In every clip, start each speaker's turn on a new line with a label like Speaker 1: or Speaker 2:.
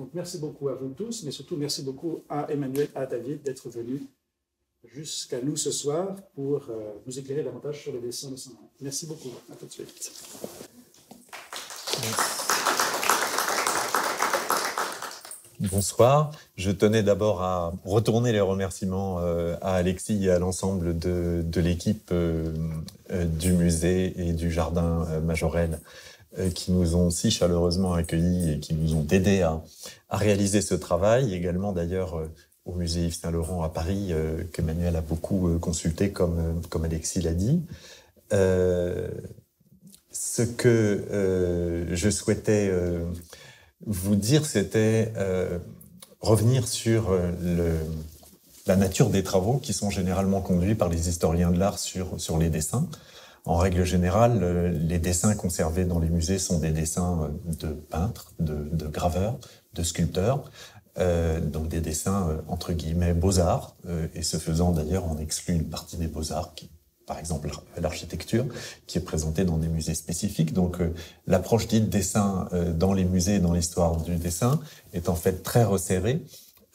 Speaker 1: Donc, merci beaucoup à vous tous, mais surtout merci beaucoup à Emmanuel, à David d'être venus jusqu'à nous ce soir pour nous éclairer davantage sur le dessin de Saint-Laurent. Merci beaucoup. À tout de suite.
Speaker 2: Bonsoir. Je tenais d'abord à retourner les remerciements à Alexis et à l'ensemble de l'équipe du musée et du jardin Majorelle qui nous ont si chaleureusement accueillis et qui nous ont aidés à réaliser ce travail. Également d'ailleurs au musée Yves Saint-Laurent à Paris qu'Emmanuel a beaucoup consulté comme Alexis l'a dit. Ce que je souhaitais vous dire, c'était revenir sur la nature des travaux qui sont généralement conduits par les historiens de l'art sur les dessins. En règle générale, les dessins conservés dans les musées sont des dessins de peintres, de graveurs, de sculpteurs, donc des dessins entre guillemets beaux-arts, et ce faisant d'ailleurs on exclut une partie des beaux-arts qui, par exemple l'architecture, qui est présentée dans des musées spécifiques. Donc l'approche dite dessin dans les musées et dans l'histoire du dessin est en fait très resserrée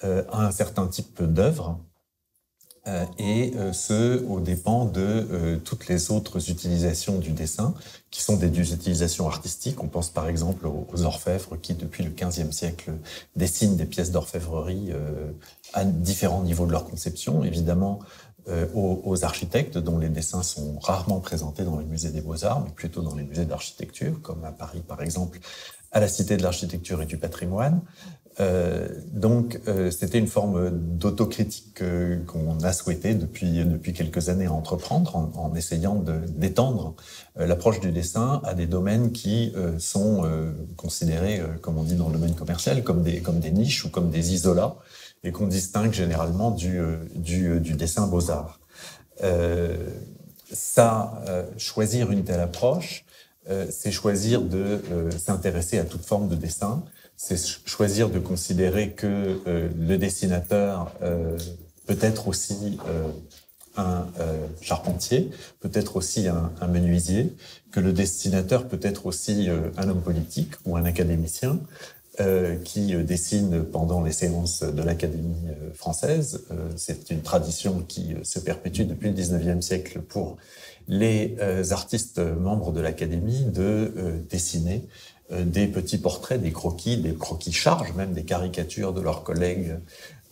Speaker 2: à un certain type d'œuvres, et ce, aux dépens de toutes les autres utilisations du dessin, qui sont des utilisations artistiques. On pense par exemple aux orfèvres qui, depuis le XVe siècle, dessinent des pièces d'orfèvrerie à différents niveaux de leur conception. Évidemment, aux architectes, dont les dessins sont rarement présentés dans les musées des Beaux-Arts, mais plutôt dans les musées d'architecture, comme à Paris par exemple, à la Cité de l'Architecture et du Patrimoine. Donc c'était une forme d'autocritique qu'on a souhaité depuis quelques années entreprendre en essayant d'étendre l'approche du dessin à des domaines qui sont considérés, comme on dit dans le domaine commercial, comme des niches ou comme des isolats, et qu'on distingue généralement du dessin beaux-arts. Choisir une telle approche, c'est choisir de s'intéresser à toute forme de dessin, c'est choisir de considérer que le dessinateur peut être aussi un charpentier, peut être aussi un menuisier, que le dessinateur peut être aussi un homme politique ou un académicien, qui dessine pendant les séances de l'Académie française. C'est une tradition qui se perpétue depuis le XIXe siècle pour les artistes membres de l'Académie de dessiner des petits portraits, des croquis charges, même des caricatures de leurs collègues.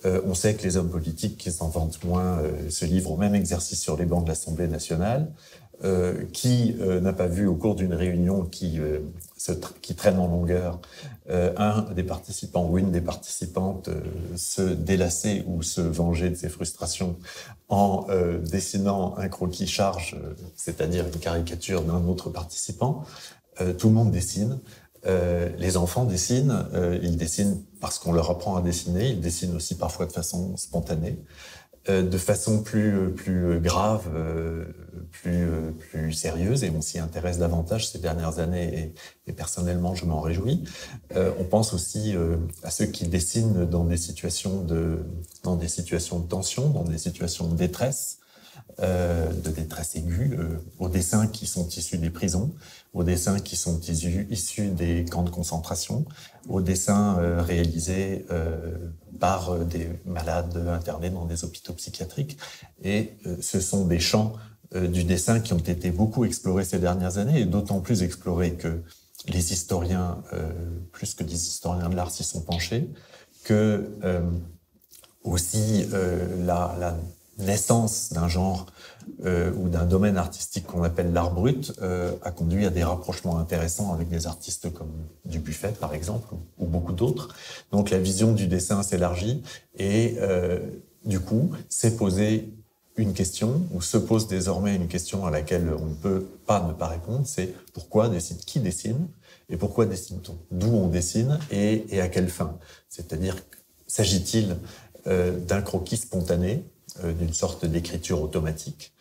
Speaker 2: On sait que les hommes politiques qui s'en vantent moins se livrent au même exercice sur les bancs de l'Assemblée nationale. Qui n'a pas vu au cours d'une réunion qui traîne en longueur un des participants ou une des participantes se délasser ou se venger de ses frustrations en dessinant un croquis charge, c'est-à-dire une caricature d'un autre participant. Tout le monde dessine. Les enfants dessinent, ils dessinent parce qu'on leur apprend à dessiner, ils dessinent aussi parfois de façon spontanée. De façon plus grave, plus sérieuse, et on s'y intéresse davantage ces dernières années, et personnellement je m'en réjouis. On pense aussi à ceux qui dessinent dans des situations de tension, dans des situations de détresse aiguë, aux dessins qui sont issus des prisons, aux dessins qui sont issus des camps de concentration, aux dessins réalisés par des malades internés dans des hôpitaux psychiatriques. Et ce sont des champs du dessin qui ont été beaucoup explorés ces dernières années, et d'autant plus explorés que les historiens, plus que des historiens de l'art, s'y sont penchés, que aussi la naissance d'un genre ou d'un domaine artistique qu'on appelle l'art brut a conduit à des rapprochements intéressants avec des artistes comme Dubuffet, par exemple, ou beaucoup d'autres. Donc la vision du dessin s'élargit, et du coup, s'est posée une question, ou se pose désormais une question à laquelle on ne peut pas ne pas répondre, c'est pourquoi dessine, qui dessine, et pourquoi dessine-t-on, d'où on dessine, et à quelle fin. C'est-à-dire, s'agit-il d'un croquis spontané, d'une sorte d'écriture automatique.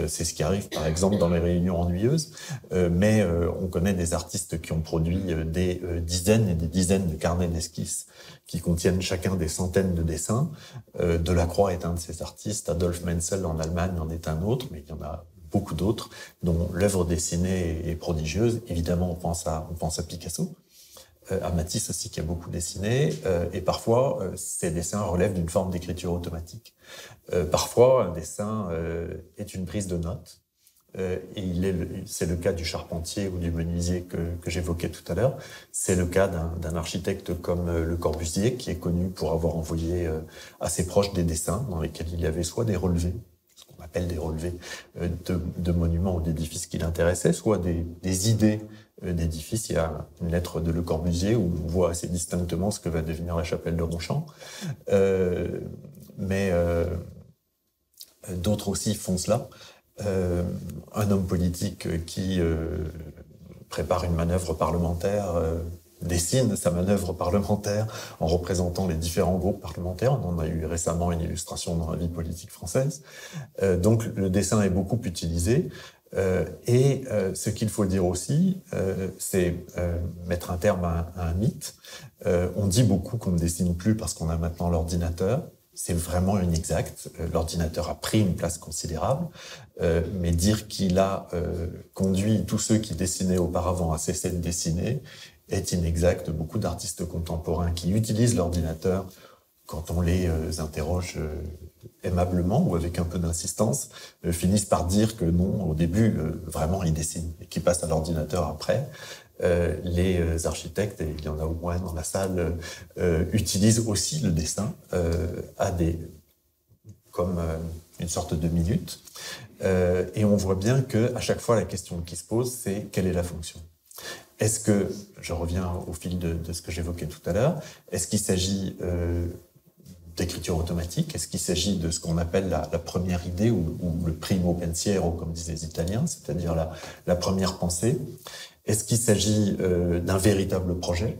Speaker 2: C'est ce qui arrive, par exemple, dans les réunions ennuyeuses. Mais on connaît des artistes qui ont produit des dizaines et des dizaines de carnets d'esquisses qui contiennent chacun des centaines de dessins. Delacroix est un de ces artistes, Adolf Menzel en Allemagne en est un autre, mais il y en a beaucoup d'autres, dont l'œuvre dessinée est prodigieuse. Évidemment, on pense à Picasso. à Matisse aussi qui a beaucoup dessiné, et parfois ces dessins relèvent d'une forme d'écriture automatique. Parfois un dessin est une prise de notes, et c'est le cas du charpentier ou du menuisier que j'évoquais tout à l'heure. C'est le cas d'un architecte comme Le Corbusier, qui est connu pour avoir envoyé à ses proches des dessins dans lesquels il y avait soit des relevés, ce qu'on appelle des relevés de monuments ou d'édifices qui l'intéressaient, soit des idées d'édifices. Il y a une lettre de Le Corbusier où on voit assez distinctement ce que va devenir la chapelle de Ronchamp. Mais d'autres aussi font cela. Un homme politique qui prépare une manœuvre parlementaire dessine sa manœuvre parlementaire en représentant les différents groupes parlementaires. On en a eu récemment une illustration dans la vie politique française. Donc le dessin est beaucoup utilisé. Et ce qu'il faut dire aussi, c'est mettre un terme à un mythe. On dit beaucoup qu'on ne dessine plus parce qu'on a maintenant l'ordinateur. C'est vraiment inexact. L'ordinateur a pris une place considérable, mais dire qu'il a conduit tous ceux qui dessinaient auparavant à cesser de dessiner est inexact. Beaucoup d'artistes contemporains qui utilisent l'ordinateur, quand on les interroge aimablement ou avec un peu d'insistance, finissent par dire que non, au début, vraiment, ils dessinent, et qu'ils passent à l'ordinateur après. Les architectes, et il y en a au moins dans la salle, utilisent aussi le dessin comme une sorte de minute. Et on voit bien qu'à chaque fois, la question qui se pose, c'est quelle est la fonction ? Est-ce que, je reviens au fil de ce que j'évoquais tout à l'heure, est-ce qu'il s'agit d'écriture automatique? Est-ce qu'il s'agit de ce qu'on appelle la première idée ou le primo pensiero, comme disaient les Italiens, c'est-à-dire la première pensée? Est-ce qu'il s'agit d'un véritable projet?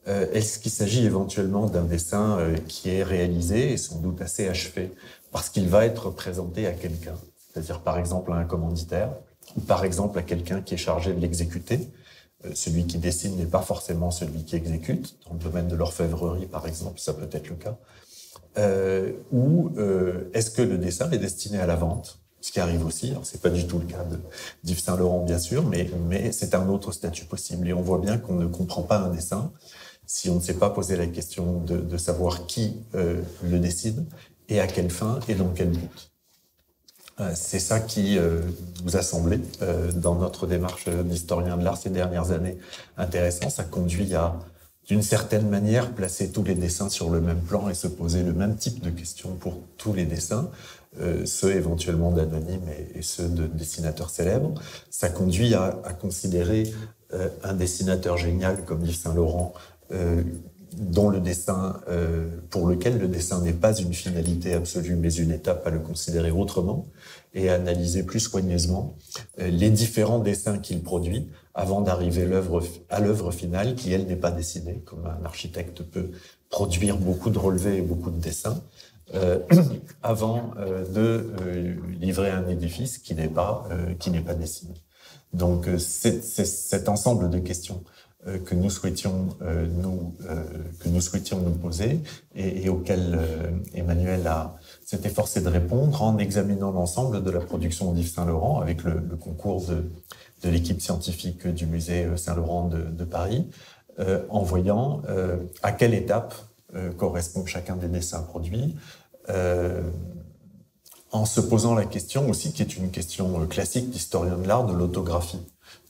Speaker 2: Est-ce qu'il s'agit éventuellement d'un dessin qui est réalisé et sans doute assez achevé parce qu'il va être présenté à quelqu'un, c'est-à-dire par exemple à un commanditaire ou par exemple à quelqu'un qui est chargé de l'exécuter? Celui qui dessine n'est pas forcément celui qui exécute. Dans le domaine de l'orfèvrerie, par exemple, ça peut être le cas. Ou est-ce que le dessin est destiné à la vente? Ce qui arrive aussi, alors c'est pas du tout le cas d'Yves Saint-Laurent bien sûr, mais c'est un autre statut possible. Et on voit bien qu'on ne comprend pas un dessin si on ne s'est pas posé la question de savoir qui le décide et à quelle fin et dans quel but. C'est ça qui nous a semblé, dans notre démarche d'historien de l'art ces dernières années, intéressant. Ça conduit à, d'une certaine manière, placer tous les dessins sur le même plan et se poser le même type de questions pour tous les dessins, ceux éventuellement d'anonymes et ceux de dessinateurs célèbres. Ça conduit à considérer un dessinateur génial comme Yves Saint-Laurent, dont le dessin, pour lequel le dessin n'est pas une finalité absolue, mais une étape à le considérer autrement, et à analyser plus soigneusement les différents dessins qu'il produit avant d'arriver à l'œuvre finale, qui, elle, n'est pas dessinée, comme un architecte peut produire beaucoup de relevés et beaucoup de dessins, avant de livrer un édifice qui n'est pas dessiné. Donc, c'est cet ensemble de questions que nous souhaitions nous poser et auxquelles Emmanuel s'est efforcé de répondre en examinant l'ensemble de la production d'Yves Saint-Laurent avec le concours de l'équipe scientifique du musée Saint-Laurent de Paris, en voyant à quelle étape correspond chacun des dessins produits, en se posant la question aussi, qui est une question classique d'historien de l'art, de l'autographie.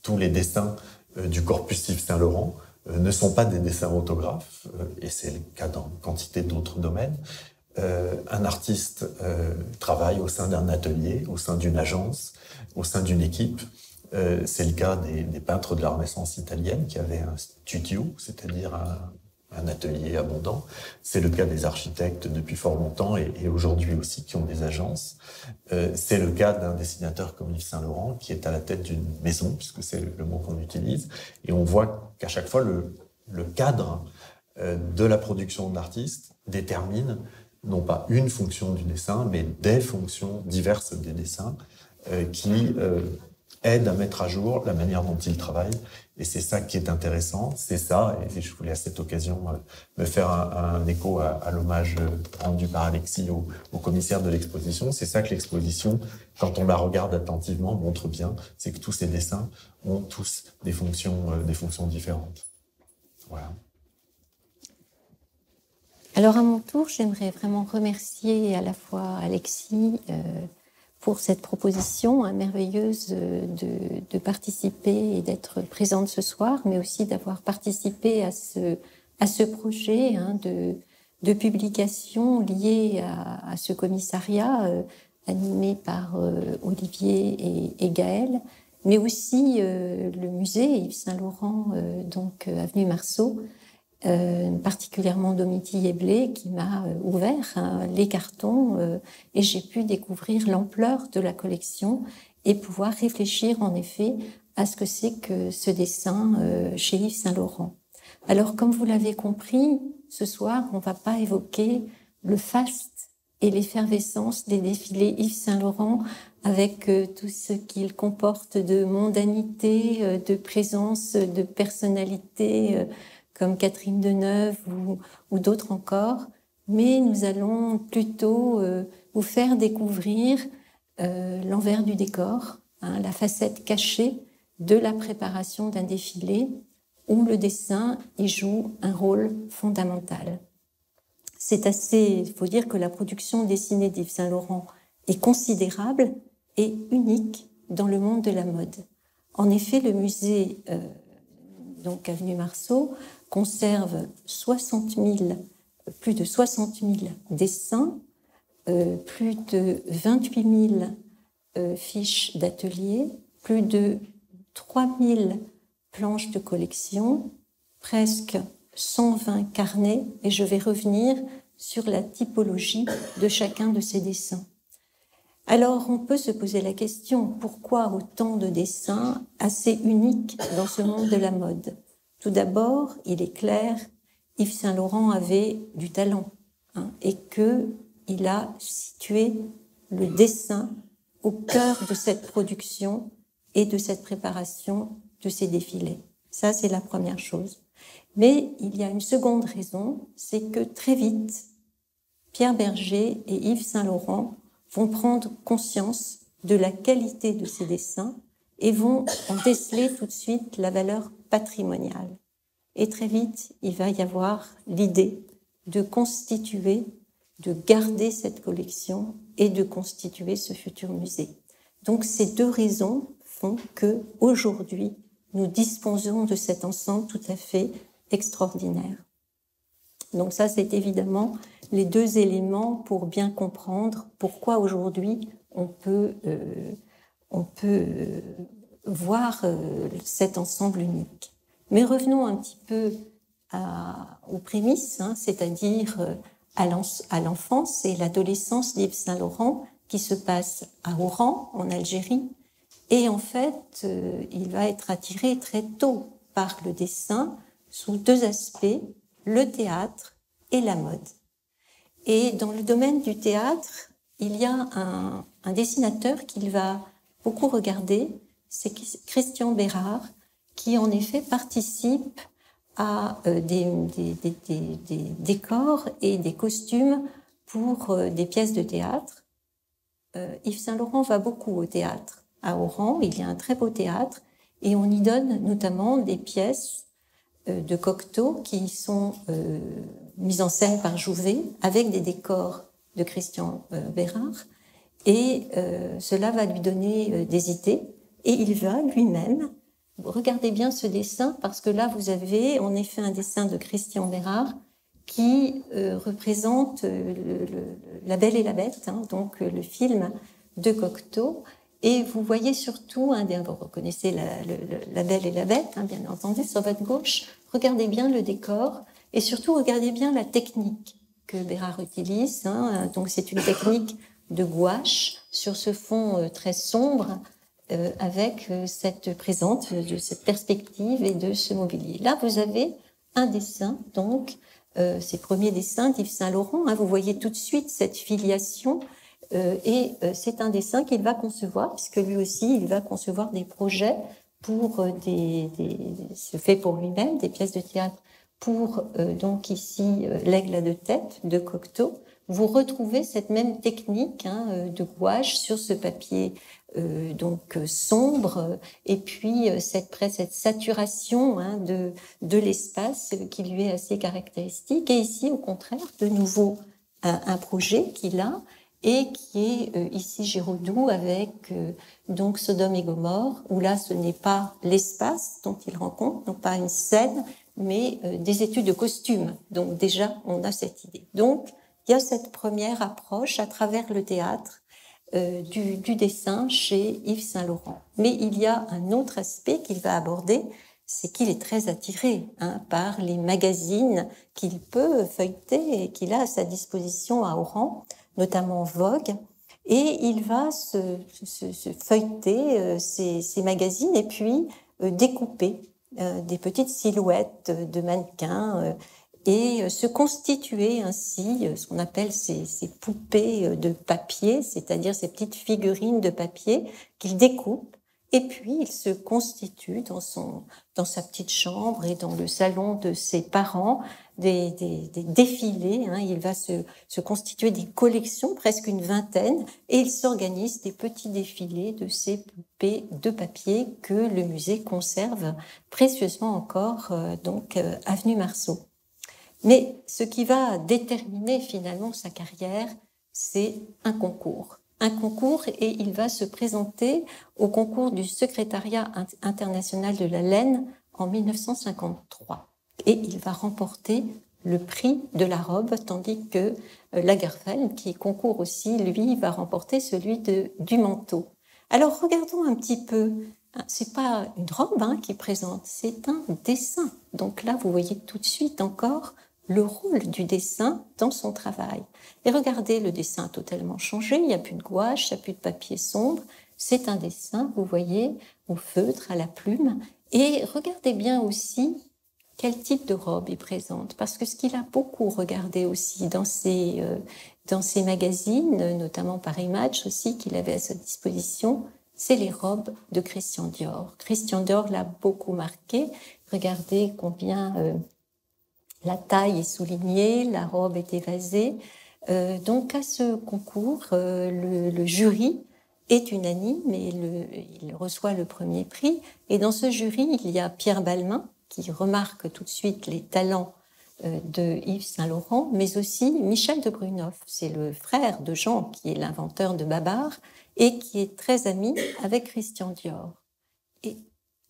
Speaker 2: Tous les dessins du corpus Yves Saint-Laurent ne sont pas des dessins autographes, et c'est le cas dans une quantité d'autres domaines. Un artiste travaille au sein d'un atelier, au sein d'une agence, au sein d'une équipe. C'est le cas des peintres de la Renaissance italienne qui avaient un studio, c'est-à-dire un atelier abondant. C'est le cas des architectes depuis fort longtemps et aujourd'hui aussi qui ont des agences. C'est le cas d'un dessinateur comme Yves Saint-Laurent qui est à la tête d'une maison, puisque c'est le mot qu'on utilise. Et on voit qu'à chaque fois, le cadre de la production de l'artiste détermine non pas une fonction du dessin, mais des fonctions diverses des dessins qui aident à mettre à jour la manière dont il travaille. Et c'est ça qui est intéressant, c'est ça, et je voulais à cette occasion me faire un écho à l'hommage rendu par Alexis au commissaire de l'exposition. C'est ça que l'exposition, quand on la regarde attentivement, montre bien, c'est que tous ces dessins ont tous des fonctions différentes. Voilà.
Speaker 3: Alors à mon tour, j'aimerais vraiment remercier à la fois Alexis pour cette proposition merveilleuse de participer et d'être présente ce soir, mais aussi d'avoir participé à ce projet de publication lié à ce commissariat animé par Olivier et Gaël, mais aussi le musée Yves Saint-Laurent, donc avenue Marceau, particulièrement Domiti Eblé, qui m'a ouvert les cartons et j'ai pu découvrir l'ampleur de la collection et pouvoir réfléchir en effet à ce que c'est que ce dessin chez Yves Saint-Laurent. Alors, comme vous l'avez compris, ce soir, on ne va pas évoquer le faste et l'effervescence des défilés Yves Saint-Laurent avec tout ce qu'il comporte de mondanité, de présence, de personnalité, comme Catherine Deneuve ou d'autres encore, mais nous allons plutôt vous faire découvrir l'envers du décor, la facette cachée de la préparation d'un défilé où le dessin y joue un rôle fondamental. Il faut dire que la production dessinée d'Yves Saint-Laurent est considérable et unique dans le monde de la mode. En effet, le musée, donc avenue Marceau, conserve plus de 60 000 dessins, plus de 28 000 fiches d'atelier, plus de 3 000 planches de collection, presque 120 carnets, et je vais revenir sur la typologie de chacun de ces dessins. Alors, on peut se poser la question, pourquoi autant de dessins assez uniques dans ce monde de la mode ? Tout d'abord, il est clair, Yves Saint-Laurent avait du talent et qu'il a situé le dessin au cœur de cette production et de cette préparation de ces défilés. Ça, c'est la première chose. Mais il y a une seconde raison, c'est que très vite, Pierre Bergé et Yves Saint-Laurent vont prendre conscience de la qualité de ces dessins et vont en déceler tout de suite la valeur patrimoniale. Et très vite, il va y avoir l'idée de constituer, de garder cette collection et de constituer ce futur musée. Donc ces deux raisons font que aujourd'hui, nous disposons de cet ensemble tout à fait extraordinaire. Donc ça, c'est évidemment les deux éléments pour bien comprendre pourquoi aujourd'hui on peut voir cet ensemble unique. Mais revenons un petit peu aux prémices, c'est-à-dire à l'enfance et l'adolescence d'Yves Saint-Laurent qui se passe à Oran, en Algérie. Et en fait, il va être attiré très tôt par le dessin sous deux aspects, le théâtre et la mode. Et dans le domaine du théâtre, il y a un dessinateur qu'il va beaucoup regarder, c'est Christian Bérard, qui en effet participe à des décors et des costumes pour des pièces de théâtre. Yves Saint-Laurent va beaucoup au théâtre. À Oran, il y a un très beau théâtre et on y donne notamment des pièces de Cocteau qui sont mises en scène par Jouvet avec des décors de Christian Bérard et cela va lui donner des idées et il va lui-même, regardez bien ce dessin parce que là vous avez en effet un dessin de Christian Bérard qui représente La Belle et la Bête, donc le film de Cocteau. Et vous voyez surtout, vous reconnaissez la Belle et la Bête, bien entendu, sur votre gauche. Regardez bien le décor et surtout regardez bien la technique que Bérard utilise. Donc c'est une technique de gouache sur ce fond très sombre avec cette présence de cette perspective et de ce mobilier. Là, vous avez un dessin, donc ces premiers dessins d'Yves Saint-Laurent. Vous voyez tout de suite cette filiation. Et c'est un dessin qu'il va concevoir, puisque lui aussi, il va concevoir des projets pour se fait pour lui-même, des pièces de théâtre pour, donc ici, L'Aigle à deux têtes de Cocteau, vous retrouvez cette même technique de gouache sur ce papier sombre, et puis cette saturation de l'espace qui lui est assez caractéristique. Et ici, au contraire, de nouveau, un projet qu'il a, et qui est ici Giraudoux avec donc Sodome et Gomorrhe, où là ce n'est pas l'espace dont il rencontre, non pas une scène, mais des études de costumes. Donc déjà on a cette idée. Donc il y a cette première approche à travers le théâtre du dessin chez Yves Saint-Laurent. Mais il y a un autre aspect qu'il va aborder, c'est qu'il est très attiré par les magazines qu'il peut feuilleter et qu'il a à sa disposition à Oran, notamment Vogue, et il va se feuilleter ces magazines et puis découper des petites silhouettes de mannequins et se constituer ainsi ce qu'on appelle ces poupées de papier, c'est-à-dire ces petites figurines de papier qu'il découpe. Et puis, il se constitue dans sa petite chambre et dans le salon de ses parents des défilés. Il va se constituer des collections, presque une vingtaine, et il s'organise des petits défilés de ces poupées de papier que le musée conserve précieusement encore, avenue Marceau. Mais ce qui va déterminer finalement sa carrière, c'est un concours. Et il va se présenter au concours du secrétariat international de la laine en 1953. Et il va remporter le prix de la robe, tandis que Lagerfeld, qui concourt aussi, lui, va remporter celui du manteau. Alors regardons un petit peu. C'est pas une robe qui présente, c'est un dessin. Donc là, vous voyez tout de suite encore le rôle du dessin dans son travail. Et regardez, le dessin a totalement changé, il n'y a plus de gouache, il n'y a plus de papier sombre, c'est un dessin, vous voyez, au feutre, à la plume. Et regardez bien aussi quel type de robe il présente, parce que ce qu'il a beaucoup regardé aussi dans ses magazines, notamment Paris Match aussi, qu'il avait à sa disposition, c'est les robes de Christian Dior. Christian Dior l'a beaucoup marqué. Regardez combien la taille est soulignée, la robe est évasée. Donc à ce concours, le jury est unanime et il reçoit le premier prix. Et dans ce jury, il y a Pierre Balmain, qui remarque tout de suite les talents de Yves Saint-Laurent, mais aussi Michel de Brunoff. C'est le frère de Jean, qui est l'inventeur de Babar, et qui est très ami avec Christian Dior. Et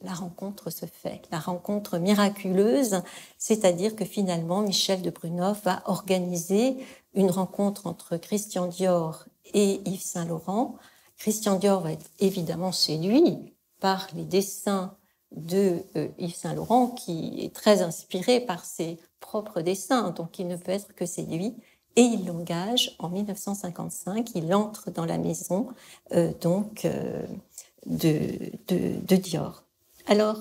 Speaker 3: la rencontre se fait, la rencontre miraculeuse, c'est-à-dire que finalement, Michel de Brunoff va organiser une rencontre entre Christian Dior et Yves Saint-Laurent. Christian Dior va être évidemment séduit par les dessins de Yves Saint-Laurent, qui est très inspiré par ses propres dessins, donc il ne peut être que séduit. Et il l'engage en 1955, il entre dans la maison de Dior. Alors,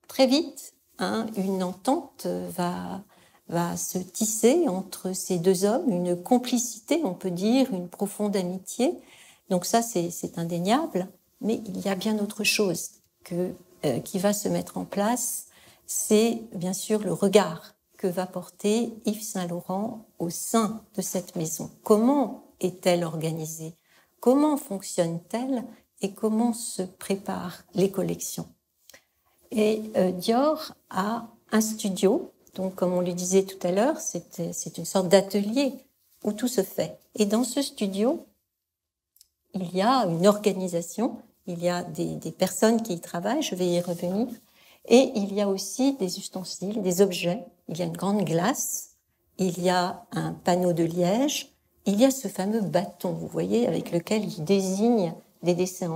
Speaker 3: très vite, une entente va se tisser entre ces deux hommes, une complicité, on peut dire, une profonde amitié. Donc ça, c'est indéniable, mais il y a bien autre chose qui va se mettre en place, c'est bien sûr le regard que va porter Yves Saint-Laurent au sein de cette maison. Comment est-elle organisée? Comment fonctionne-t-elle? Et comment se préparent les collections? Et Dior a un studio, donc comme on le disait tout à l'heure, c'est une sorte d'atelier où tout se fait. Et dans ce studio, il y a une organisation, il y a des personnes qui y travaillent, je vais y revenir, et il y a aussi des ustensiles, des objets. Il y a une grande glace, il y a un panneau de liège, il y a ce fameux bâton, vous voyez, avec lequel il désigne des dessins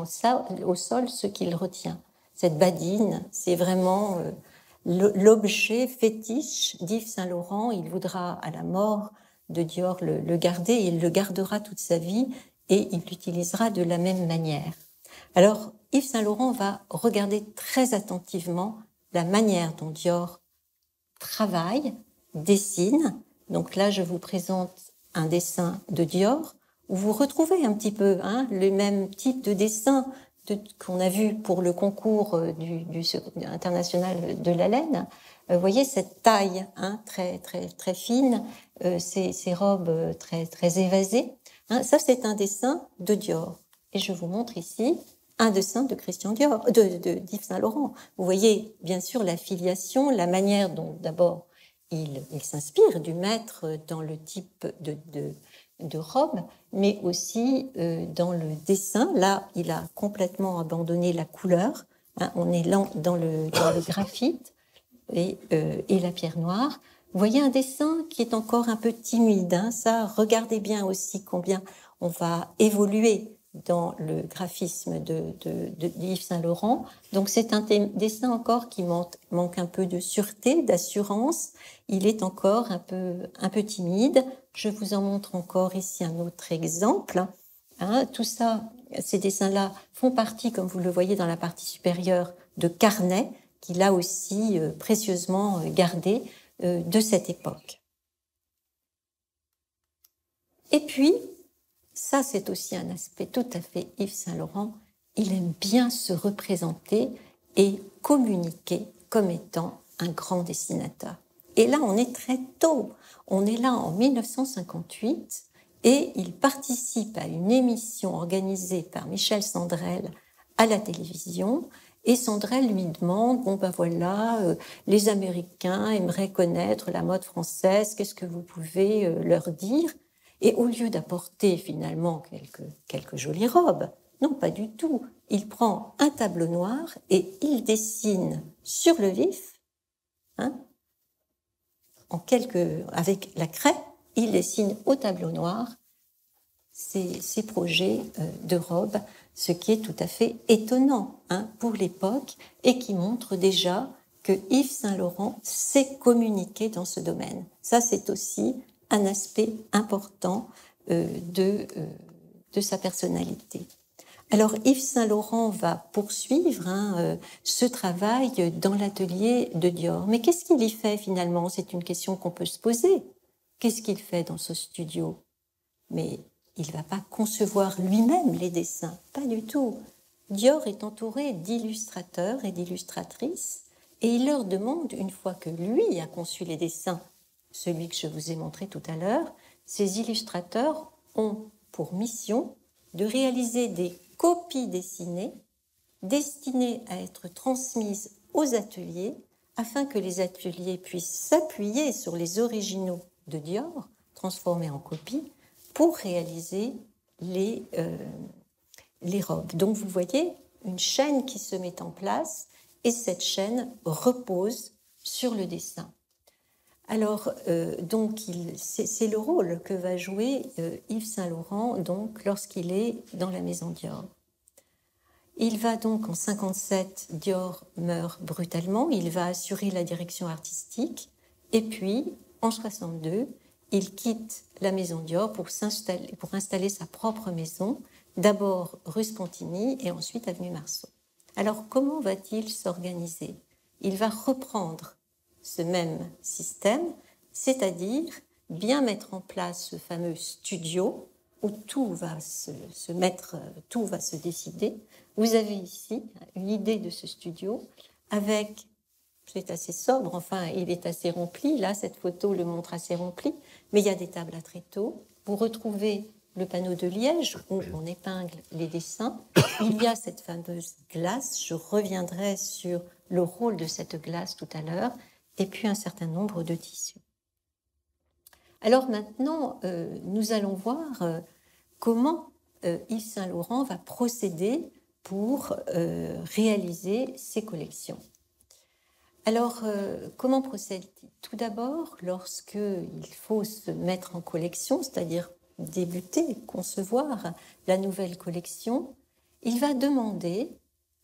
Speaker 3: au sol, ce qu'il retient. Cette badine, c'est vraiment l'objet fétiche d'Yves Saint-Laurent. Il voudra, à la mort de Dior, le garder, et il le gardera toute sa vie, et il l'utilisera de la même manière. Alors, Yves Saint-Laurent va regarder très attentivement la manière dont Dior travaille, dessine. Donc là, je vous présente un dessin de Dior, où vous retrouvez un petit peu le même type de dessin qu'on a vu pour le concours international de la laine, Vous voyez cette taille très, très, très fine, ces robes très, très évasées. Ça, c'est un dessin de Dior. Et je vous montre ici un dessin de Christian Dior, d'Yves Saint-Laurent. Vous voyez, bien sûr, la filiation, la manière dont, d'abord, il s'inspire du maître dans le type de robe, mais aussi dans le dessin. Là, il a complètement abandonné la couleur. On est là dans le graphite et la pierre noire. Vous voyez un dessin qui est encore un peu timide. Ça, regardez bien aussi combien on va évoluer dans le graphisme de Yves Saint-Laurent. Donc c'est un dessin encore qui manque un peu de sûreté, d'assurance. Il est encore un peu timide. Je vous en montre encore ici un autre exemple. Tout ça, ces dessins-là font partie, comme vous le voyez dans la partie supérieure, de carnets qu'il a aussi précieusement gardés de cette époque. Et puis, ça, c'est aussi un aspect tout à fait Yves Saint-Laurent. Il aime bien se représenter et communiquer comme étant un grand dessinateur. Et là, on est très tôt. On est là en 1958 et il participe à une émission organisée par Michel Sandrel à la télévision. Et Sandrel lui demande, les Américains aimeraient connaître la mode française, qu'est-ce que vous pouvez leur dire ? Et au lieu d'apporter finalement quelques jolies robes, non, pas du tout. Il prend un tableau noir et il dessine sur le vif, avec la craie, il dessine au tableau noir ces projets de robes, ce qui est tout à fait étonnant pour l'époque et qui montre déjà que Yves Saint-Laurent sait communiquer dans ce domaine. Ça, c'est aussi un aspect important de sa personnalité. Alors Yves Saint-Laurent va poursuivre ce travail dans l'atelier de Dior. Mais qu'est-ce qu'il y fait finalement? C'est une question qu'on peut se poser. Qu'est-ce qu'il fait dans ce studio? Mais il ne va pas concevoir lui-même les dessins, pas du tout. Dior est entouré d'illustrateurs et d'illustratrices et il leur demande, une fois que lui a conçu les dessins, celui que je vous ai montré tout à l'heure, ces illustrateurs ont pour mission de réaliser des copies dessinées destinées à être transmises aux ateliers afin que les ateliers puissent s'appuyer sur les originaux de Dior, transformés en copies, pour réaliser les robes. Donc vous voyez une chaîne qui se met en place et cette chaîne repose sur le dessin. Alors, c'est le rôle que va jouer Yves Saint-Laurent lorsqu'il est dans la maison Dior. Il va donc en 1957, Dior meurt brutalement, il va assurer la direction artistique et puis en 1962, il quitte la maison Dior pour installer sa propre maison, d'abord rue Spontini et ensuite avenue Marceau. Alors comment va-t-il s'organiser? Il va reprendre ce même système, c'est-à-dire bien mettre en place ce fameux studio où tout va se décider. Vous avez ici une idée de ce studio avec, c'est assez sobre, enfin il est assez rempli, là cette photo le montre assez rempli, mais il y a des tables à tréteaux. Vous retrouvez le panneau de liège où on épingle les dessins. Il y a cette fameuse glace, je reviendrai sur le rôle de cette glace tout à l'heure, et puis un certain nombre de tissus. Alors maintenant, nous allons voir comment Yves Saint-Laurent va procéder pour réaliser ses collections. Alors, comment procède-t-il? Tout d'abord, lorsqu'il faut se mettre en collection, c'est-à-dire débuter, concevoir la nouvelle collection, il va demander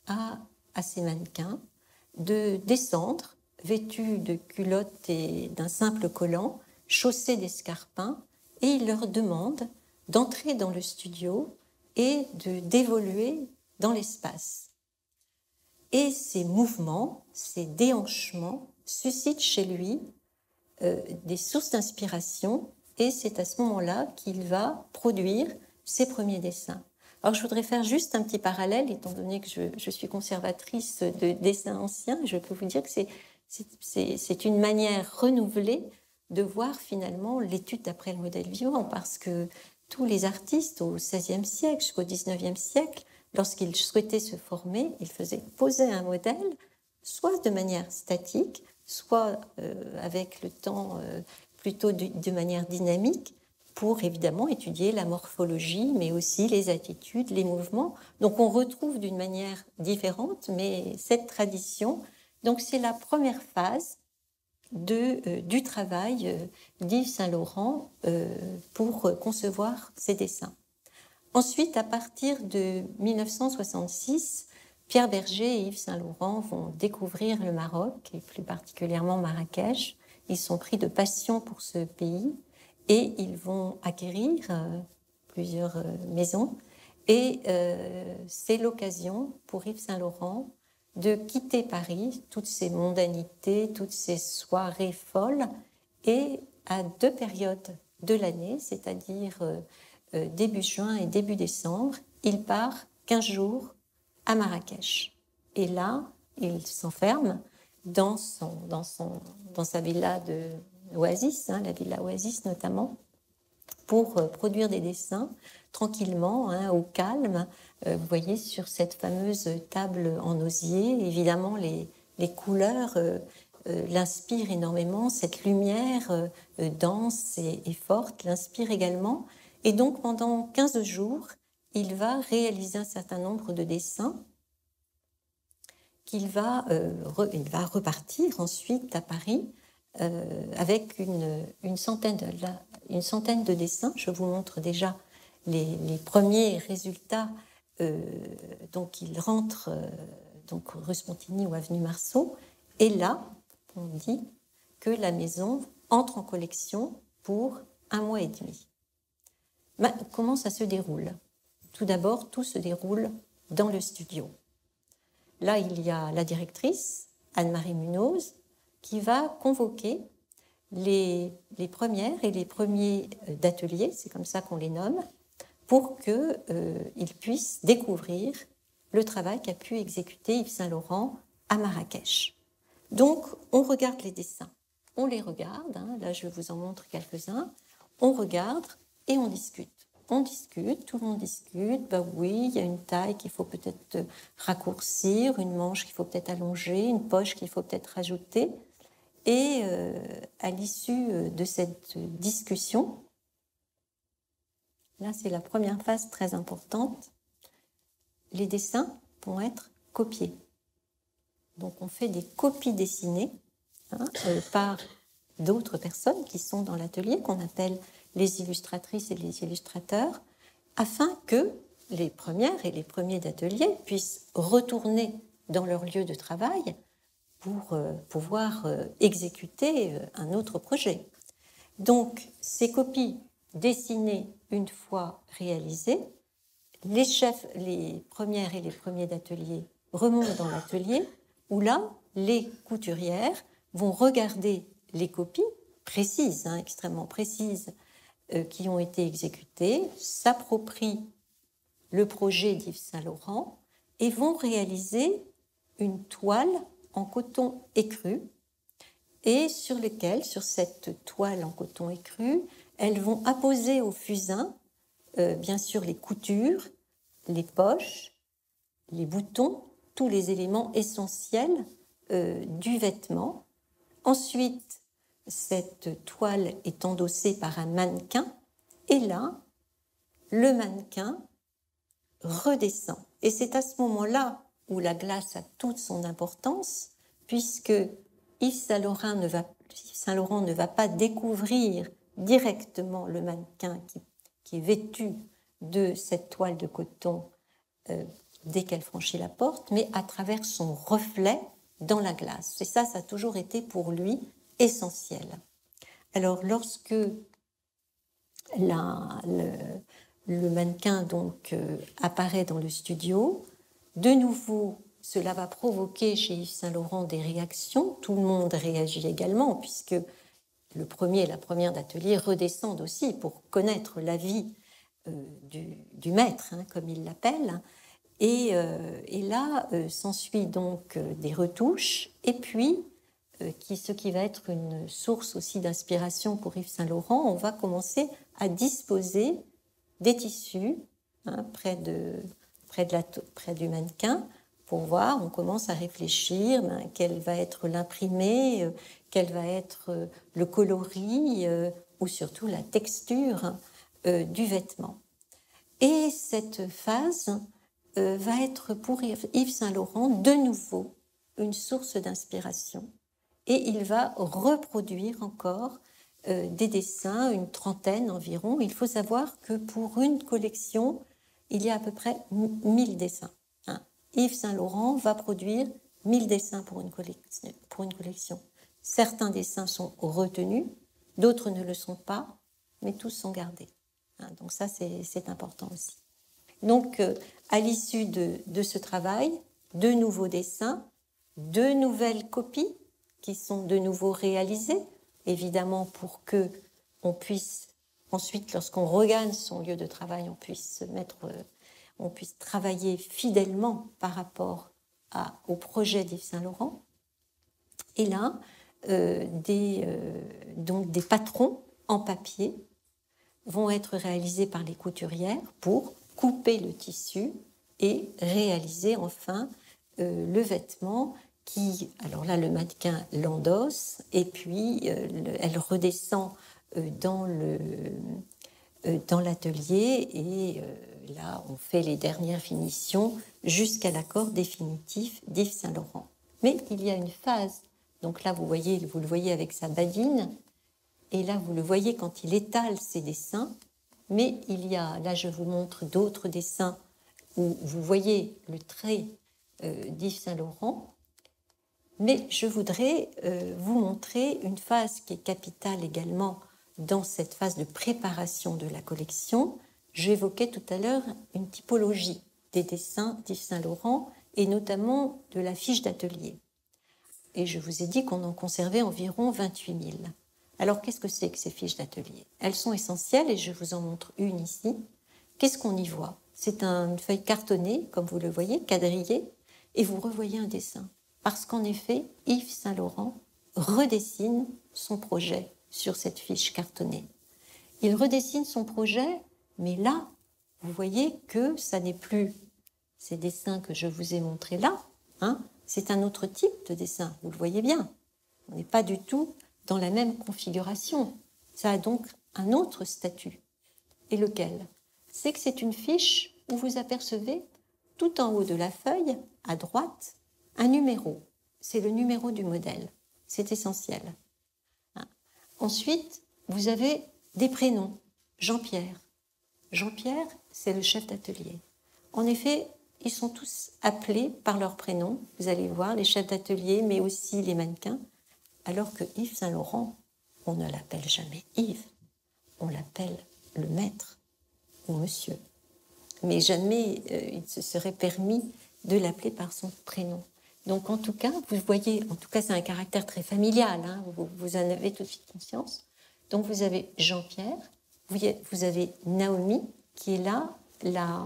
Speaker 3: à ses mannequins de descendre, vêtus de culottes et d'un simple collant, chaussés d'escarpins, et il leur demande d'entrer dans le studio et d'évoluer dans l'espace. Et ces mouvements, ces déhanchements suscitent chez lui des sources d'inspiration et c'est à ce moment-là qu'il va produire ses premiers dessins. Alors je voudrais faire juste un petit parallèle, étant donné que je suis conservatrice de dessins anciens, je peux vous dire que c'est une manière renouvelée de voir finalement l'étude d'après le modèle vivant, parce que tous les artistes au XVIe siècle jusqu'au XIXe siècle, lorsqu'ils souhaitaient se former, ils faisaient poser un modèle, soit de manière statique, soit avec le temps plutôt de manière dynamique, pour évidemment étudier la morphologie, mais aussi les attitudes, les mouvements. Donc on retrouve d'une manière différente, mais cette tradition, donc c'est la première phase du travail d'Yves Saint-Laurent pour concevoir ses dessins. Ensuite, à partir de 1966, Pierre Berger et Yves Saint-Laurent vont découvrir le Maroc, et plus particulièrement Marrakech. Ils sont pris de passion pour ce pays et ils vont acquérir plusieurs maisons. Et c'est l'occasion pour Yves Saint-Laurent de quitter Paris, toutes ces mondanités, toutes ces soirées folles, et à 2 périodes de l'année, c'est-à-dire début juin et début décembre, il part 15 jours à Marrakech. Et là, il s'enferme dans sa villa de Oasis, la villa Oasis notamment, pour produire des dessins tranquillement, au calme. Vous voyez sur cette fameuse table en osier, évidemment les couleurs l'inspirent énormément, cette lumière dense et forte l'inspire également. Et donc pendant 15 jours, il va réaliser un certain nombre de dessins il va repartir ensuite à Paris avec une centaine de dessins. Je vous montre déjà les premiers résultats. Donc il rentre rue Spontini ou avenue Marceau, et là on dit que la maison entre en collection pour 1 mois et demi. Comment ça se déroule? Tout d'abord, tout se déroule dans le studio. Là, il y a la directrice, Anne-Marie Munoz, qui va convoquer les premières et les premiers d'atelier, c'est comme ça qu'on les nomme, pour qu'ils puissent découvrir le travail qu'a pu exécuter Yves Saint-Laurent à Marrakech. Donc, on regarde les dessins. On les regarde, là je vous en montre quelques-uns, on regarde et on discute. On discute, tout le monde discute, oui, il y a une taille qu'il faut peut-être raccourcir, une manche qu'il faut peut-être allonger, une poche qu'il faut peut-être rajouter. Et à l'issue de cette discussion, là c'est la première phase très importante, les dessins vont être copiés. Donc on fait des copies dessinées par d'autres personnes qui sont dans l'atelier, qu'on appelle les illustratrices et les illustrateurs, afin que les premières et les premiers d'atelier puissent retourner dans leur lieu de travail pour pouvoir exécuter un autre projet. Donc, ces copies dessinées une fois réalisées, les premières et les premiers d'atelier remontent dans l'atelier, où là, les couturières vont regarder les copies précises, extrêmement précises, qui ont été exécutées, s'approprient le projet d'Yves Saint-Laurent et vont réaliser une toile en coton écru, et sur cette toile en coton écru, elles vont apposer au fusain, bien sûr, les coutures, les poches, les boutons, tous les éléments essentiels du vêtement. Ensuite, cette toile est endossée par un mannequin, et là, le mannequin redescend. Et c'est à ce moment-là où la glace a toute son importance, puisque Yves Saint-Laurent ne va pas découvrir directement le mannequin qui est vêtu de cette toile de coton dès qu'elle franchit la porte, mais à travers son reflet dans la glace. Et ça a toujours été pour lui essentiel. Alors, lorsque le mannequin apparaît dans le studio, de nouveau, cela va provoquer chez Yves Saint-Laurent des réactions. Tout le monde réagit également, puisque le premier et la première d'atelier redescendent aussi pour connaître l'avis du maître, comme il l'appelle. Et là, s'ensuit donc des retouches, et puis ce qui va être une source aussi d'inspiration pour Yves Saint Laurent, on va commencer à disposer des tissus près du mannequin pour voir, on commence à réfléchir quel va être l'imprimé, quel va être le coloris ou surtout la texture du vêtement. Et cette phase va être pour Yves Saint Laurent de nouveau une source d'inspiration. Et il va reproduire encore des dessins, une trentaine environ. Il faut savoir que pour une collection, il y a à peu près 1000 dessins. Yves Saint Laurent va produire 1000 dessins pour une collection. Certains dessins sont retenus, d'autres ne le sont pas, mais tous sont gardés. Donc ça, c'est important aussi. Donc, à l'issue de ce travail, de nouveaux dessins, de nouvelles copies qui sont de nouveau réalisées, évidemment pour que on puisse ensuite, lorsqu'on regagne son lieu de travail, on puisse travailler fidèlement par rapport au projet d'Yves Saint Laurent. Et là, donc des patrons en papier vont être réalisés par les couturières pour couper le tissu et réaliser enfin le vêtement qui, alors là, le mannequin l'endosse et puis elle redescend dans l'atelier et là, on fait les dernières finitions jusqu'à l'accord définitif d'Yves Saint Laurent. Mais il y a une phase, donc là, vous le voyez avec sa badine, et là, vous le voyez quand il étale ses dessins, mais il y a, là, je vous montre d'autres dessins où vous voyez le trait d'Yves Saint Laurent, mais je voudrais vous montrer une phase qui est capitale également dans cette phase de préparation de la collection. J'évoquais tout à l'heure une typologie des dessins d'Yves Saint Laurent et notamment de la fiche d'atelier. Et je vous ai dit qu'on en conservait environ 28 000. Alors, qu'est-ce que c'est que ces fiches d'atelier? Elles sont essentielles et je vous en montre une ici. Qu'est-ce qu'on y voit? C'est une feuille cartonnée, comme vous le voyez, quadrillée, et vous revoyez un dessin. Parce qu'en effet, Yves Saint Laurent redessine son projet sur cette fiche cartonnée. Il redessine son projet, mais là, vous voyez que ça n'est plus ces dessins que je vous ai montrés là, c'est un autre type de dessin, vous le voyez bien. On n'est pas du tout dans la même configuration. Ça a donc un autre statut. Et lequel? C'est que c'est une fiche où vous apercevez tout en haut de la feuille, à droite, un numéro. C'est le numéro du modèle. C'est essentiel. Ensuite, vous avez des prénoms. Jean-Pierre. Jean-Pierre, c'est le chef d'atelier. En effet, ils sont tous appelés par leur prénom. Vous allez voir, les chefs d'atelier, mais aussi les mannequins. Alors que Yves Saint Laurent, on ne l'appelle jamais Yves. On l'appelle le maître ou monsieur. Mais jamais il se serait permis de l'appeler par son prénom. Donc en tout cas, vous voyez, en tout cas c'est un caractère très familial, vous en avez tout de suite conscience. Donc vous avez Jean-Pierre, vous avez Naomi qui est là, la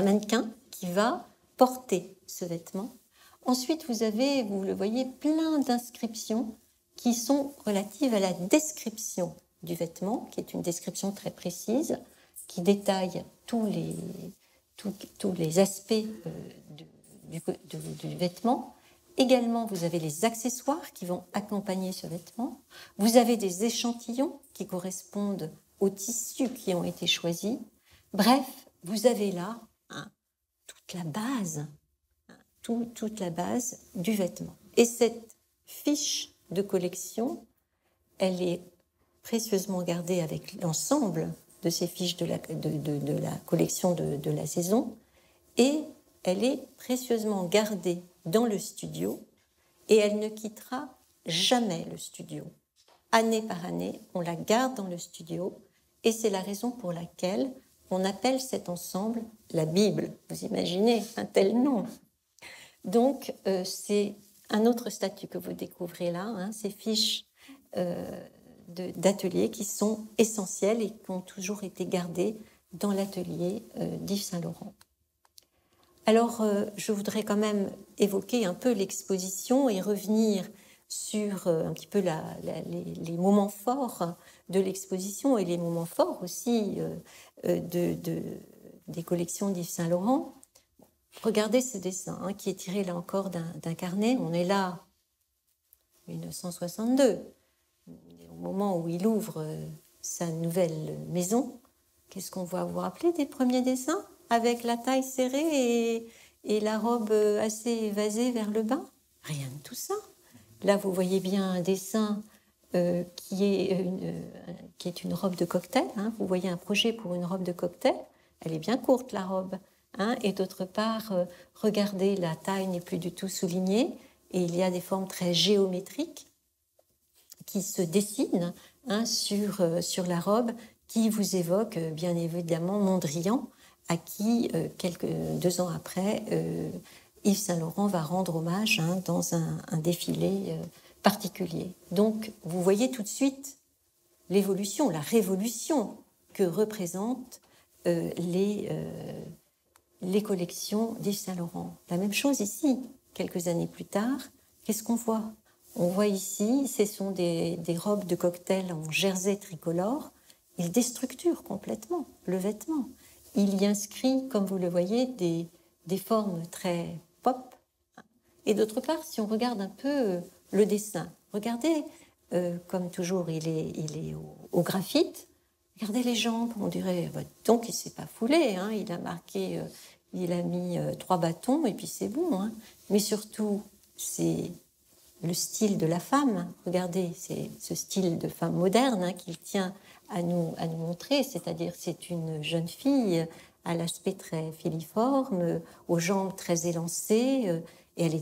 Speaker 3: mannequin qui va porter ce vêtement. Ensuite, vous avez, vous le voyez, plein d'inscriptions qui sont relatives à la description du vêtement, qui est une description très précise, qui détaille tous les aspects du vêtement. Également, vous avez les accessoires qui vont accompagner ce vêtement. Vous avez des échantillons qui correspondent aux tissus qui ont été choisis. Bref, vous avez là toute la base, toute la base du vêtement. Et cette fiche de collection, elle est précieusement gardée avec l'ensemble de ces fiches de la collection de la saison, et elle est précieusement gardée dans le studio et elle ne quittera jamais le studio. Année par année, on la garde dans le studio et c'est la raison pour laquelle on appelle cet ensemble la Bible. Vous imaginez un tel nom. Donc, c'est un autre statut que vous découvrez là, ces fiches d'atelier qui sont essentielles et qui ont toujours été gardées dans l'atelier d'Yves Saint Laurent. Alors, je voudrais quand même évoquer un peu l'exposition et revenir sur un petit peu les moments forts de l'exposition et les moments forts aussi des collections d'Yves Saint-Laurent. Regardez ce dessin hein, qui est tiré là encore d'un carnet. On est là, 1962, au moment où il ouvre sa nouvelle maison. Qu'est-ce qu'on voit? Vous vous rappelez des premiers dessins avec la taille serrée et la robe assez évasée vers le bas? Rien de tout ça. Là, vous voyez bien un dessin qui est une robe de cocktail. Hein. Vous voyez un projet pour une robe de cocktail. Elle est bien courte, la robe. Hein. Et d'autre part, regardez, la taille n'est plus du tout soulignée et il y a des formes très géométriques qui se dessinent hein, sur la robe qui vous évoque bien évidemment Mondrian, à qui, 2 ans après, Yves Saint-Laurent va rendre hommage hein, dans un défilé particulier. Donc, vous voyez tout de suite l'évolution, la révolution que représentent les collections d'Yves Saint-Laurent. La même chose ici, quelques années plus tard, qu'est-ce qu'on voit? On voit ici, ce sont des robes de cocktail en jersey tricolore. Il déstructure complètement le vêtement. Il y inscrit, comme vous le voyez, des formes très pop. Et d'autre part, si on regarde un peu le dessin, regardez, comme toujours, il est au graphite. Regardez les jambes, on dirait, donc il ne s'est pas foulé, hein, il a marqué, il a mis 3 bâtons et puis c'est bon. Hein. Mais surtout, c'est le style de la femme. Regardez, c'est ce style de femme moderne hein, qu'il tient à nous montrer, c'est-à-dire c'est une jeune fille à l'aspect très filiforme, aux jambes très élancées, et elle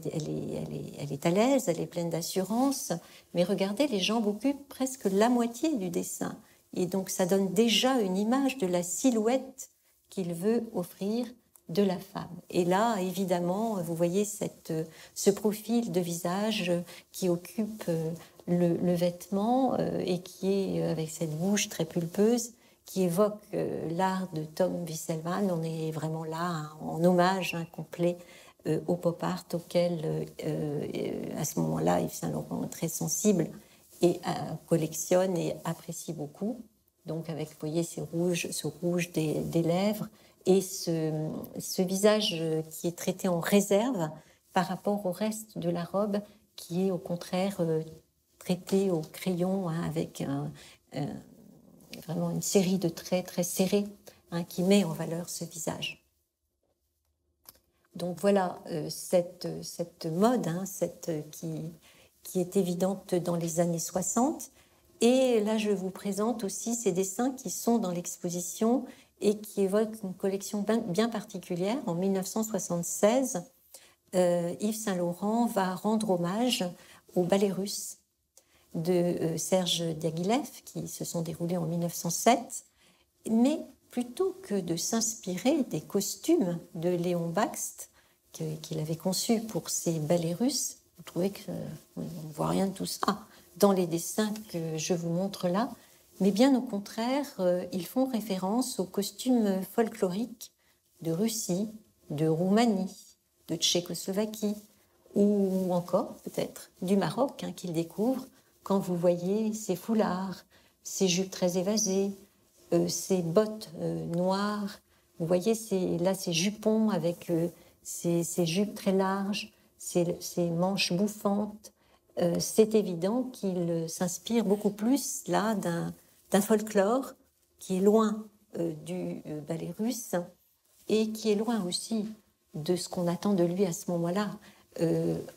Speaker 3: est à l'aise, elle est pleine d'assurance, mais regardez, les jambes occupent presque la moitié du dessin, et donc ça donne déjà une image de la silhouette qu'il veut offrir de la femme. Et là, évidemment, vous voyez ce profil de visage qui occupe le vêtement et qui est avec cette bouche très pulpeuse qui évoque l'art de Tom Wisselmann. On est vraiment là hein, en hommage complet au pop art auquel, à ce moment-là, Yves Saint-Laurent est très sensible et collectionne et apprécie beaucoup. Donc avec, vous voyez, ce rouge des lèvres et ce visage qui est traité en réserve par rapport au reste de la robe qui est au contraire traité au crayon hein, avec vraiment une série de traits très serrés hein, qui met en valeur ce visage. Donc voilà cette mode hein, qui est évidente dans les années 60. Et là, je vous présente aussi ces dessins qui sont dans l'exposition et qui évoquent une collection bien particulière. En 1976, Yves Saint-Laurent va rendre hommage au ballet russe de Serge Diaghilev, qui se sont déroulés en 1907, mais plutôt que de s'inspirer des costumes de Léon Bakst, qu'il avait conçus pour ses ballets russes, vous trouvez qu'on ne voit rien de tout ça dans les dessins que je vous montre là, mais bien au contraire, ils font référence aux costumes folkloriques de Russie, de Roumanie, de Tchécoslovaquie, ou encore peut-être du Maroc hein, qu'ils découvrent quand vous voyez ces foulards, ces jupes très évasées, ces bottes noires, vous voyez là ces jupons avec ces jupes très larges, ces manches bouffantes. C'est évident qu'il s'inspire beaucoup plus là d'un folklore qui est loin du ballet russe et qui est loin aussi de ce qu'on attend de lui à ce moment-là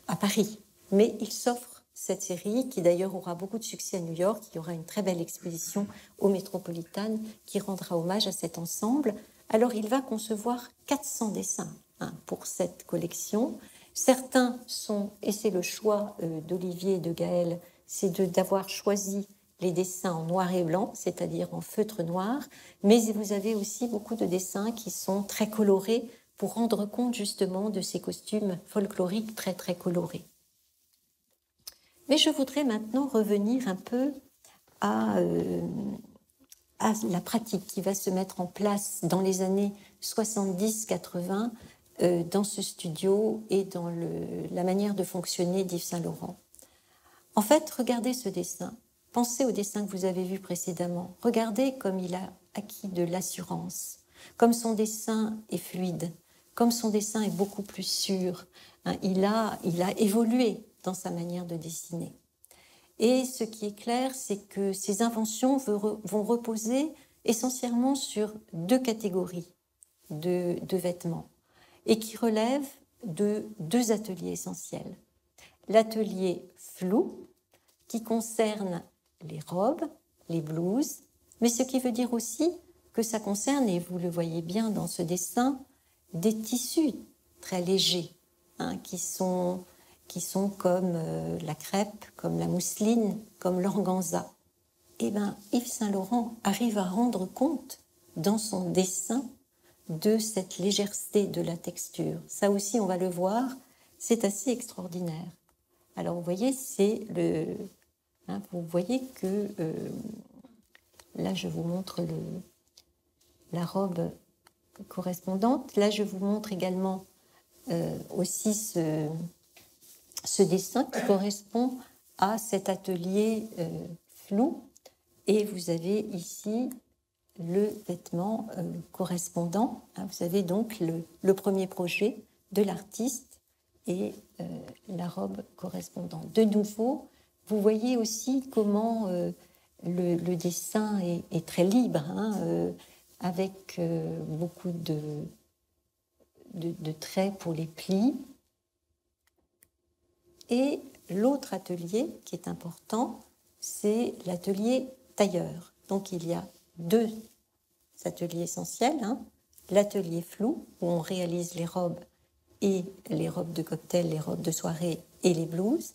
Speaker 3: à Paris. Mais il s'offre cette série qui d'ailleurs aura beaucoup de succès à New York. Il y aura une très belle exposition au Metropolitan qui rendra hommage à cet ensemble. Alors il va concevoir 400 dessins hein, pour cette collection. Certains sont, et c'est le choix d'Olivier et de Gaël, c'est d'avoir choisi les dessins en noir et blanc, c'est-à-dire en feutre noir, mais vous avez aussi beaucoup de dessins qui sont très colorés pour rendre compte justement de ces costumes folkloriques très très colorés. Mais je voudrais maintenant revenir un peu à la pratique qui va se mettre en place dans les années 70-80 dans ce studio et dans la manière de fonctionner d'Yves Saint-Laurent. En fait, regardez ce dessin. Pensez au dessin que vous avez vu précédemment. Regardez comme il a acquis de l'assurance, comme son dessin est fluide, comme son dessin est beaucoup plus sûr. Il a évolué dans sa manière de dessiner. Et ce qui est clair, c'est que ces inventions vont reposer essentiellement sur deux catégories de vêtements et qui relèvent de deux ateliers essentiels. L'atelier flou, qui concerne les robes, les blouses, mais ce qui veut dire aussi que ça concerne, et vous le voyez bien dans ce dessin, des tissus très légers, qui sont comme la crêpe, comme la mousseline, comme l'organza. Eh bien, Yves Saint-Laurent arrive à rendre compte dans son dessin de cette légèreté de la texture. Ça aussi, on va le voir, c'est assez extraordinaire. Alors, vous voyez, vous voyez que là, je vous montre la robe correspondante. Là, je vous montre également aussi ce dessin qui correspond à cet atelier flou. Et vous avez ici le vêtement correspondant. Vous avez donc le premier projet de l'artiste et la robe correspondante. De nouveau, vous voyez aussi comment le dessin est très libre, avec beaucoup de traits pour les plis. Et l'autre atelier qui est important, c'est l'atelier tailleur. Donc il y a deux ateliers essentiels. L'atelier flou, où on réalise les robes et les robes de cocktail, les robes de soirée et les blouses,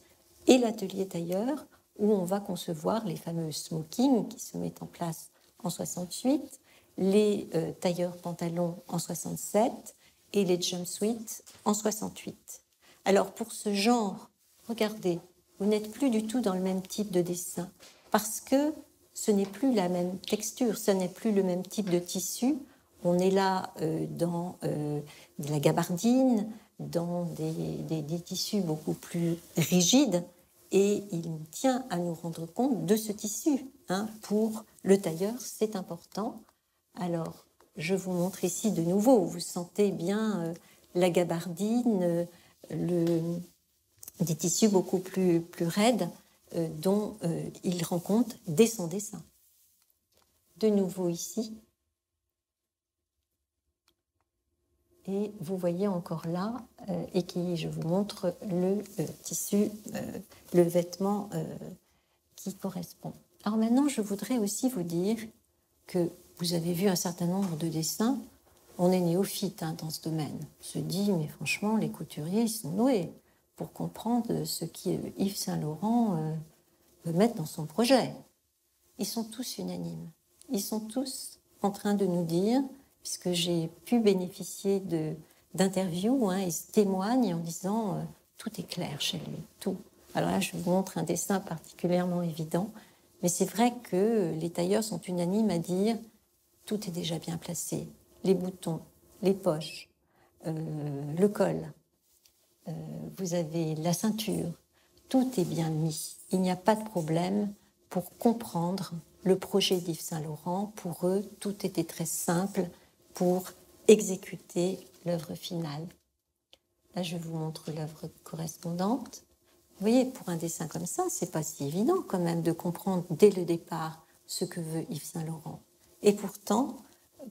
Speaker 3: et l'atelier tailleur, où on va concevoir les fameux smokings qui se mettent en place en 68, les tailleurs pantalons en 67 et les jumpsuits en 68. Alors pour ce genre, regardez, vous n'êtes plus du tout dans le même type de dessin parce que ce n'est plus la même texture, ce n'est plus le même type de tissu. On est là dans de la gabardine, dans des tissus beaucoup plus rigides et il tient à nous rendre compte de ce tissu. Pour le tailleur, c'est important. Alors, je vous montre ici de nouveau, vous sentez bien la gabardine, des tissus beaucoup plus raides dont il rend compte dès son dessin. De nouveau ici. Et vous voyez encore là, et qui, je vous montre le tissu, le vêtement qui correspond. Alors maintenant, je voudrais aussi vous dire que vous avez vu un certain nombre de dessins. On est néophyte dans ce domaine. On se dit, mais franchement, les couturiers, ils sont doués pour comprendre ce qu'Yves Saint-Laurent veut mettre dans son projet. Ils sont tous unanimes. Ils sont tous en train de nous dire, puisque j'ai pu bénéficier d'interviews, ils se témoignent en disant tout est clair chez lui, tout. Alors là, je vous montre un dessin particulièrement évident, mais c'est vrai que les tailleurs sont unanimes à dire tout est déjà bien placé. Les boutons, les poches, le col, vous avez la ceinture, tout est bien mis. Il n'y a pas de problème pour comprendre le projet d'Yves Saint-Laurent. Pour eux, tout était très simple pour exécuter l'œuvre finale. Là, je vous montre l'œuvre correspondante. Vous voyez, pour un dessin comme ça, c'est pas si évident quand même de comprendre dès le départ ce que veut Yves Saint-Laurent. Et pourtant,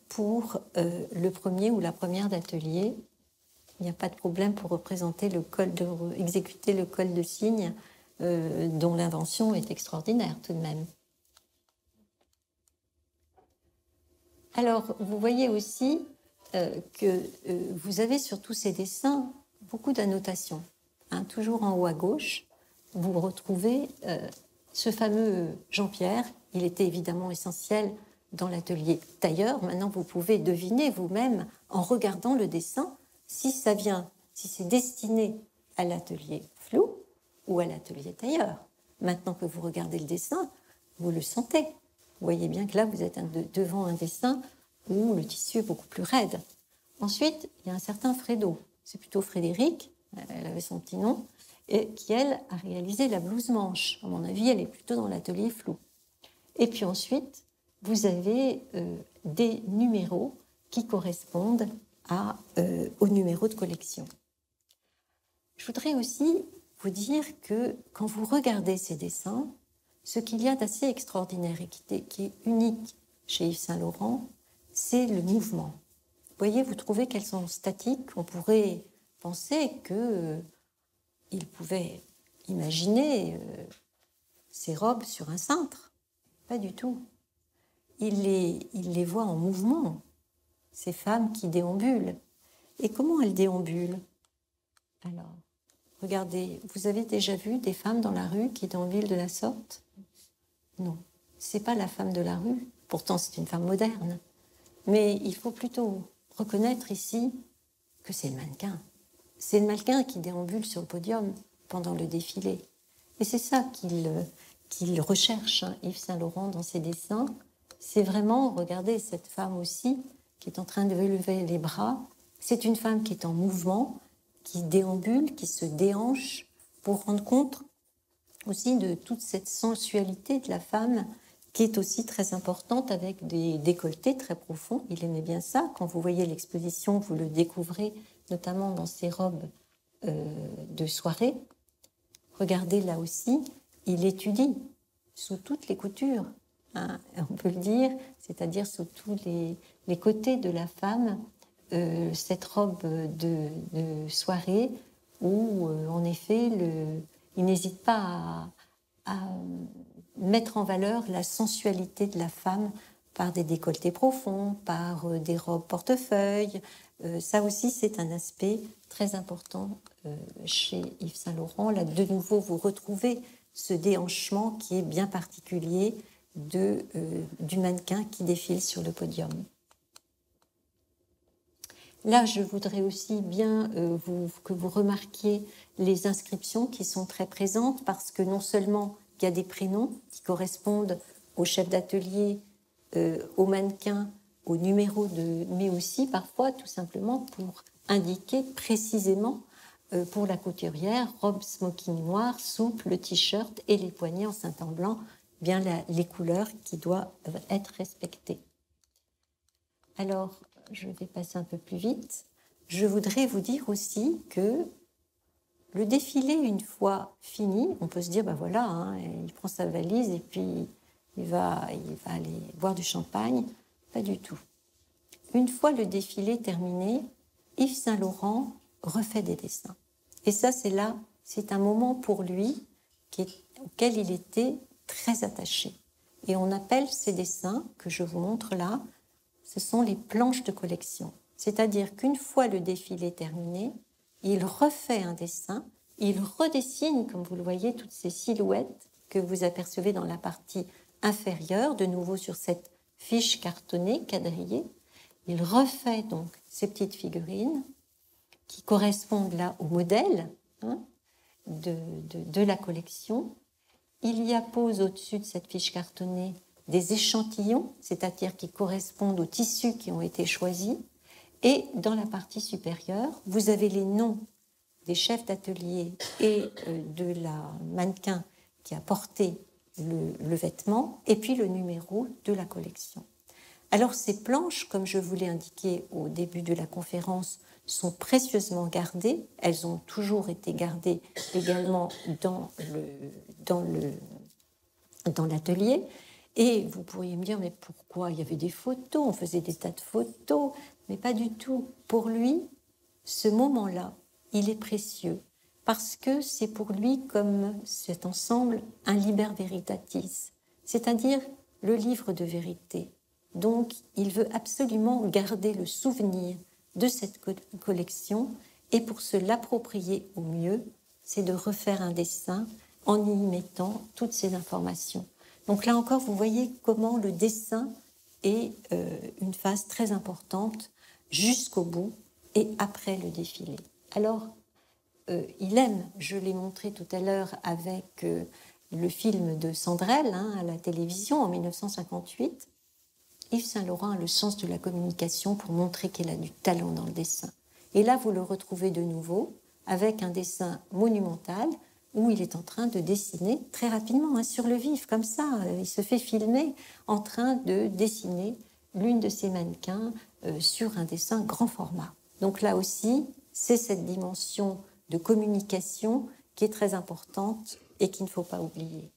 Speaker 3: pour le premier ou la première d'atelier, il n'y a pas de problème pour représenter exécuter le col de cygne dont l'invention est extraordinaire tout de même. Alors, vous voyez aussi que vous avez sur tous ces dessins beaucoup d'annotations. Toujours en haut à gauche, vous retrouvez ce fameux Jean-Pierre. Il était évidemment essentiel dans l'atelier tailleur. Maintenant, vous pouvez deviner vous-même, en regardant le dessin, si c'est destiné à l'atelier flou ou à l'atelier tailleur. Maintenant que vous regardez le dessin, vous le sentez. Vous voyez bien que là, vous êtes devant un dessin où le tissu est beaucoup plus raide. Ensuite, il y a un certain Fredo. C'est plutôt Frédéric, elle avait son petit nom. et qui, elle, a réalisé la blouse manche. À mon avis, elle est plutôt dans l'atelier flou. Et puis ensuite, vous avez des numéros qui correspondent aux numéros de collection. Je voudrais aussi vous dire que quand vous regardez ces dessins, ce qu'il y a d'assez extraordinaire et qui est unique chez Yves Saint Laurent, c'est le mouvement. Vous voyez, vous trouvez qu'elles sont statiques. On pourrait penser qu'il pouvait imaginer ces robes sur un cintre. Pas du tout. Il les voit en mouvement, ces femmes qui déambulent. Et comment elles déambulent? Alors, regardez, vous avez déjà vu des femmes dans la rue qui déambulent de la sorte? Non, c'est pas la femme de la rue. Pourtant, c'est une femme moderne. Mais il faut plutôt reconnaître ici que c'est le mannequin. C'est le mannequin qui déambule sur le podium pendant le défilé. Et c'est ça qu'il recherche, hein, Yves Saint Laurent, dans ses dessins. C'est vraiment, regardez cette femme aussi, qui est en train de lever les bras. C'est une femme qui est en mouvement, qui déambule, qui se déhanche, pour rendre compte aussi de toute cette sensualité de la femme, qui est aussi très importante, avec des décolletés très profonds. Il aimait bien ça. Quand vous voyez l'exposition, vous le découvrez, notamment dans ses robes de soirée. Regardez là aussi, il étudie sous toutes les coutures, hein, on peut le dire, c'est-à-dire sous tous les côtés de la femme, cette robe de soirée où, en effet, il n'hésite pas à mettre en valeur la sensualité de la femme par des décolletés profonds, par des robes portefeuille. Ça aussi, c'est un aspect très important chez Yves Saint Laurent. Là, de nouveau, vous retrouvez ce déhanchement qui est bien particulier du mannequin qui défile sur le podium. Là, je voudrais aussi bien que vous remarquiez les inscriptions qui sont très présentes, parce que non seulement il y a des prénoms qui correspondent au chef d'atelier, au mannequin, au numéro mais aussi parfois tout simplement pour indiquer précisément pour la couturière, robe smoking noire, souple, le t-shirt et les poignets en satin blanc, bien les couleurs qui doivent être respectées. Alors, je vais passer un peu plus vite. Je voudrais vous dire aussi que le défilé, une fois fini, on peut se dire, ben voilà, hein, il prend sa valise et puis il va aller boire du champagne. Pas du tout. Une fois le défilé terminé, Yves Saint Laurent refait des dessins. Et ça, c'est un moment pour lui auquel il était très attaché. Et on appelle ces dessins, que je vous montre là, ce sont les planches de collection. C'est-à-dire qu'une fois le défilé terminé, il refait un dessin, il redessine, comme vous le voyez, toutes ces silhouettes que vous apercevez dans la partie inférieure, de nouveau sur cette fiche cartonnée, quadrillée. Il refait donc ces petites figurines qui correspondent là au modèle, hein, de la collection. Il y appose au-dessus de cette fiche cartonnée des échantillons, c'est-à-dire qui correspondent aux tissus qui ont été choisis. Et dans la partie supérieure, vous avez les noms des chefs d'atelier et de la mannequin qui a porté le vêtement, et puis le numéro de la collection. Alors ces planches, comme je vous l'ai indiqué au début de la conférence, sont précieusement gardées. Elles ont toujours été gardées également dans l'atelier. Et vous pourriez me dire, mais pourquoi? Il y avait des photos, on faisait des tas de photos, mais pas du tout. Pour lui, ce moment-là, il est précieux, parce que c'est pour lui, comme cet ensemble, un liber veritatis, c'est-à-dire le livre de vérité. Donc, il veut absolument garder le souvenir de cette collection, et pour se l'approprier au mieux, c'est de refaire un dessin en y mettant toutes ces informations. Donc là encore, vous voyez comment le dessin est une phase très importante jusqu'au bout et après le défilé. Alors, il aime, je l'ai montré tout à l'heure avec le film de Sandrell, hein, à la télévision en 1958, Yves Saint Laurent a le sens de la communication pour montrer qu'il a du talent dans le dessin. Et là, vous le retrouvez de nouveau avec un dessin monumental où il est en train de dessiner très rapidement, sur le vif, comme ça. Il se fait filmer en train de dessiner l'une de ces mannequins sur un dessin grand format. Donc là aussi, c'est cette dimension de communication qui est très importante et qu'il ne faut pas oublier.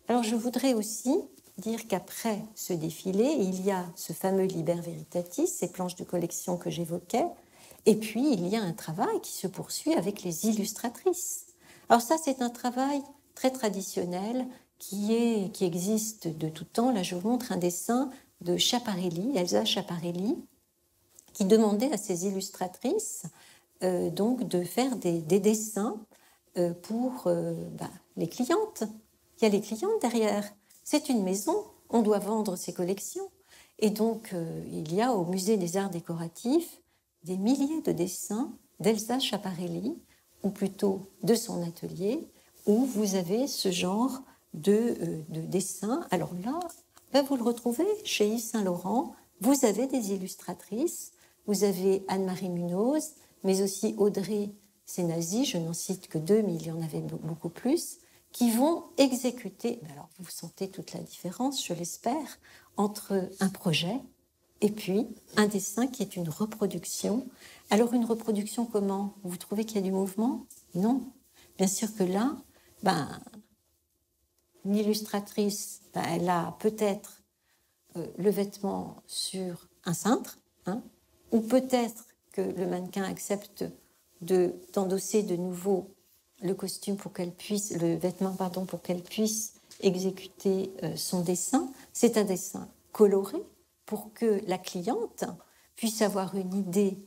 Speaker 3: Alors je voudrais aussi dire qu'après ce défilé, il y a ce fameux Liber Veritatis, ces planches de collection que j'évoquais, et puis il y a un travail qui se poursuit avec les illustratrices. Alors ça, c'est un travail très traditionnel qui existe de tout temps. Là, je vous montre un dessin de Schiaparelli, Elsa Schiaparelli, qui demandait à ses illustratrices donc de faire des dessins pour les clientes. Il y a les clientes derrière. C'est une maison, on doit vendre ses collections. Et donc, il y a au Musée des Arts Décoratifs des milliers de dessins d'Elsa Schiaparelli, ou plutôt de son atelier, où vous avez ce genre de dessins. Alors là, vous le retrouvez chez Yves Saint Laurent. Vous avez des illustratrices, vous avez Anne-Marie Munoz, mais aussi Audrey Sénazi, je n'en cite que 2, mais il y en avait beaucoup plus, qui vont exécuter, alors vous sentez toute la différence, je l'espère, entre un projet et puis un dessin qui est une reproduction. Alors une reproduction comment? Vous trouvez qu'il y a du mouvement? Non. Bien sûr que là, une illustratrice, elle a peut-être le vêtement sur un cintre, ou peut-être que le mannequin accepte d'endosser de nouveau le costume pour qu'elle puisse, le vêtement, pour qu'elle puisse exécuter son dessin. C'est un dessin coloré pour que la cliente puisse avoir une idée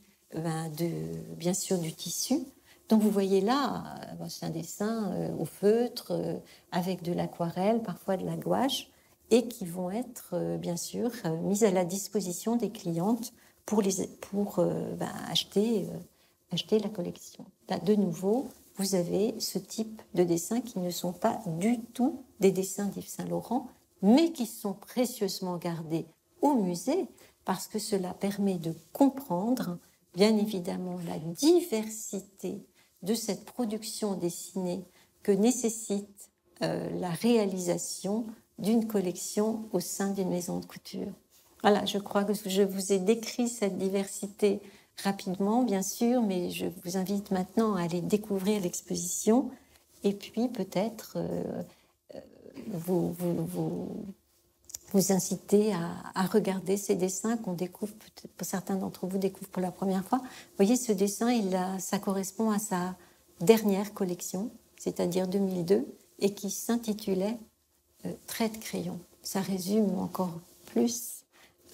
Speaker 3: bien sûr du tissu. Donc vous voyez là, c'est un dessin au feutre, avec de l'aquarelle, parfois de la gouache, et qui vont être bien sûr mises à la disposition des clientes pour acheter la collection. Là, de nouveau, vous avez ce type de dessins qui ne sont pas du tout des dessins d'Yves Saint Laurent, mais qui sont précieusement gardés au musée parce que cela permet de comprendre, bien évidemment, la diversité de cette production dessinée que nécessite la réalisation d'une collection au sein d'une maison de couture. Voilà, je crois que je vous ai décrit cette diversité rapidement, bien sûr, mais je vous invite maintenant à aller découvrir l'exposition et puis peut-être vous inciter à regarder ces dessins qu'on découvre, peut-être certains d'entre vous découvrent pour la première fois. Vous voyez, ce dessin, ça correspond à sa dernière collection, c'est-à-dire 2002, et qui s'intitulait Trait de crayon. Ça résume encore plus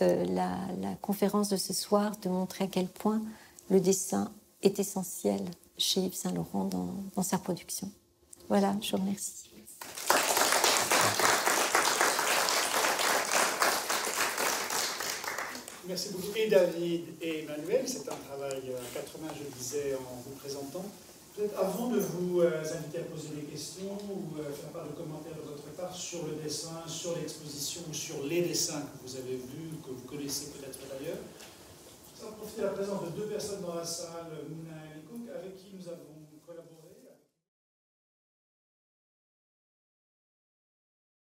Speaker 3: la conférence de ce soir, de montrer à quel point le dessin est essentiel chez Yves Saint Laurent dans sa production. Voilà, je vous remercie.
Speaker 1: Merci beaucoup. Et David et Emmanuel, c'est un travail à 80, je le disais en vous présentant. Peut-être avant de vous inviter à poser des questions ou faire part de commentaires de votre part sur le dessin, sur l'exposition ou sur les dessins que vous avez vus, que vous connaissez peut-être d'ailleurs, ça va profiter de la présence de deux personnes dans la salle, Mouna et Cook, avec qui nous avons collaboré.